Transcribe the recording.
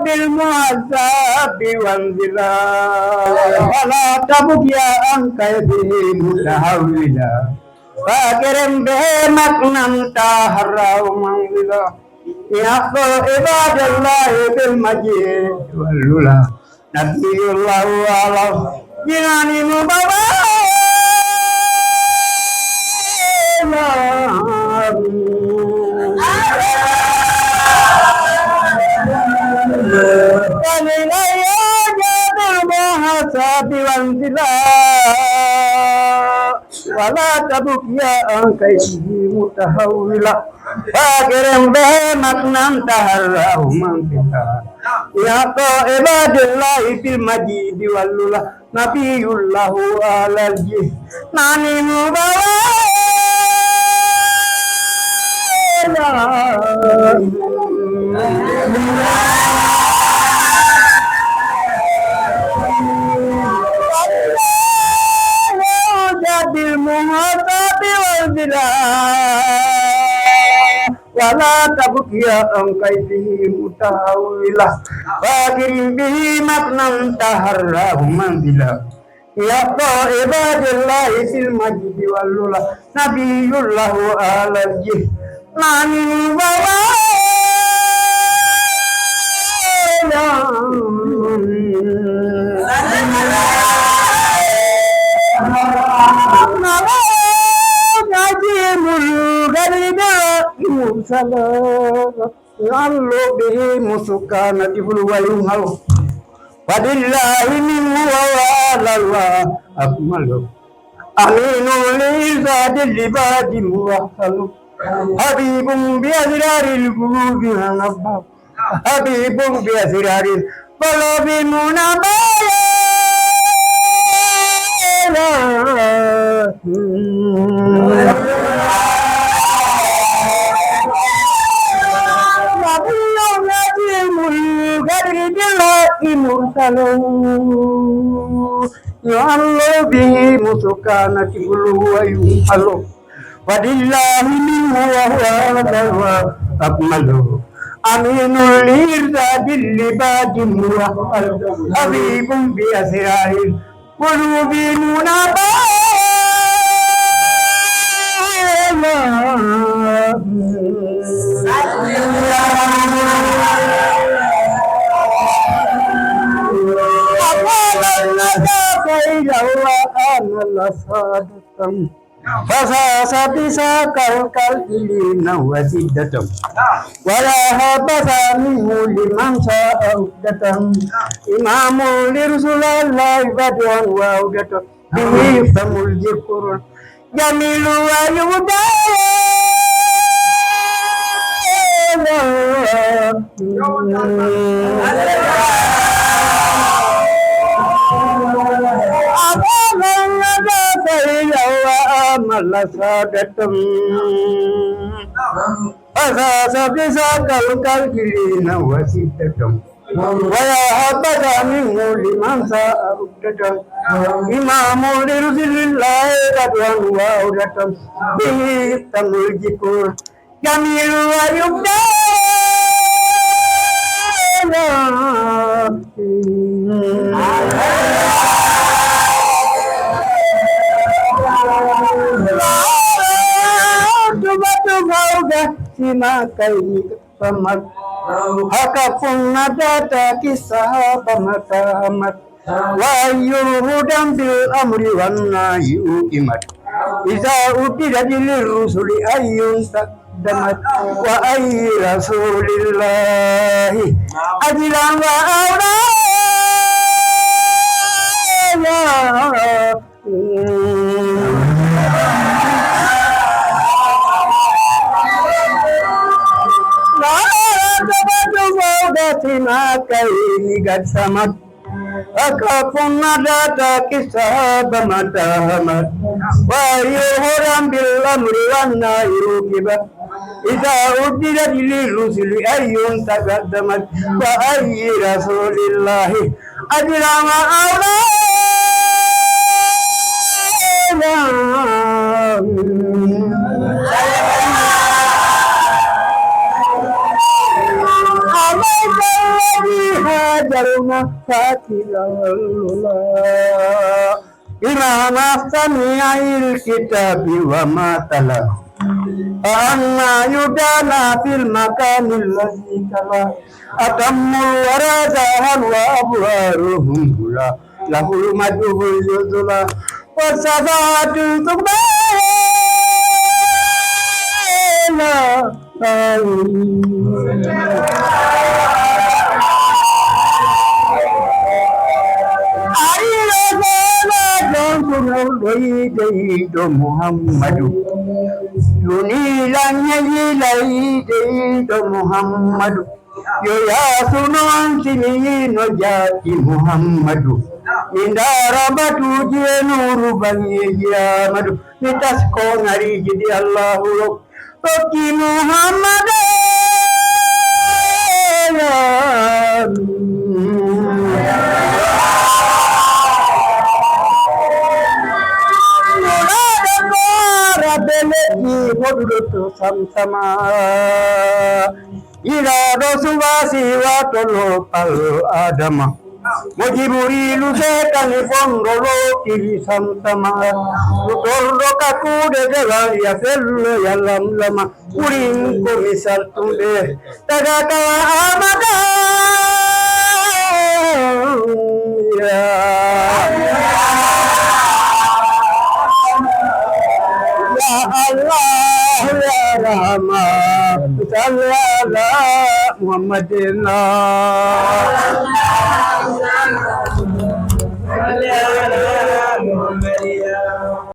بالمعذب وانزلا ولا تبكي عن كيده متهولا فاكرم به مكنا تهرى منزلا يقول عباد الله بالمجيد واللولا نبي الله على جنان ولا تبكي عن كيده متهولا فاكرم به مكنا تهراه منزلا يا عباد الله في المجيد واللولا نبي الله على الجنان ولا تبكي عن كيده متهولا فاكرم به مكنا تهراه منزلا يا عباد الله في المجد واللولا نبي الله على الجنان يعلو به مسكانة وينهل ولله منه وعلى الله أكمل أمين لإرشاد العباد موحل حبيب بأسرار القلوب منبه حبيب بأسرار القلوب منبه يعلو به مسكانة وينحل ولله منه وهو أكمل أمين لإرشاد العباد موحل حبيب بأسرار القلوب منبه فساس بساق الكالكلين وسدة ولا هبس منه لمن شاء عقدة إمام لرسول الله بدءا وعودة به يختم الذكر جميل ويهدى وآمل سادة فساس بساق الكالكلين وسدة ويا حبذا منه لمن ساء عقدة إمام لرسل الله بدءا وعودة به يختم الذكر جميل ويبدى Sima kai pamat hakapun nadata kisah pamatamat wayuhudam bil amri wan nahyu imat iza utida dilir rusuli ayyun takdamat wa ayyi rasulillahi ajilan wa awla Gad samat akapun nadata kisah pamatamat wayuhudam bil amri wan nahyu imat Iza udira dilir rusuli ayyun takdamat wa ayyi rasulillahi ajrama awla Haruna Fatilullah Imam Sami'il Kitabi wa Matala Anna yudana fil makanil ladzi kala Atammul warazahan wa abwaruhum kula Lahul maduhul yudula Wasadatul tukbala Muhammadu Yunilanya yilaido Muhammadu Yo ya sunon sini no jati Muhammadu Indara batu jenuru bangi madu Nitas ko ngari jadi Allahu Oki Muhammadu Sama ila dosubasi wa tolo pal adama mojiburi lusetan fondolo kiri sama tolo kaku de jalan ya fello ya lam lama uring ko misal tunde tagaka amada ya Allah ya Rahman sallallahu Muhammadin